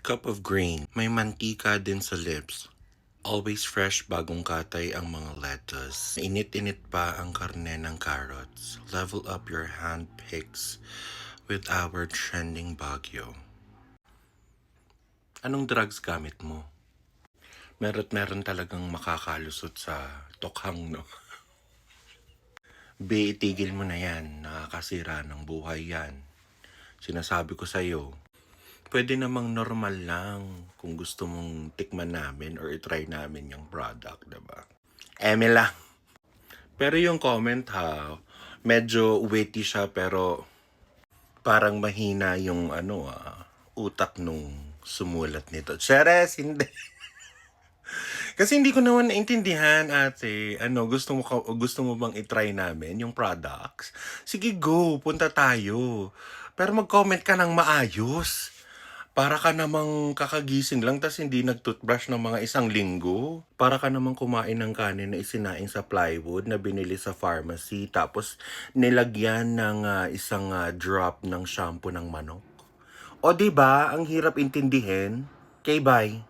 Cup of green. May mantika din sa lips. Always fresh bagong katay ang mga lettuce. Init-init pa ang karne ng carrots. Level up your hand picks with our trending Baguio. Anong drugs gamit mo? Meron talagang makakalusot sa tokhang, no? Itigil mo na yan. Nakakasira ng buhay yan. Sinasabi ko sa'yo, pwede namang normal lang kung gusto mong tikman namin or itry namin yung product, diba? Eme lang. Pero yung comment ha, medyo witty siya pero parang mahina yung utak nung sumulat nito. Cheres, hindi. Kasi hindi ko naman naintindihan, ate. Gusto mo bang itry namin yung products? Sige, go. Punta tayo. Pero mag-comment ka ng maayos. Para ka namang kakagising lang tas hindi nag-toothbrush ng mga 1 linggo. Para ka namang kumain ng kanin na isinaing sa plywood na binili sa pharmacy tapos nilagyan ng isang drop ng shampoo ng manok. O 'di ba? Ang hirap intindihin. Okay, bye.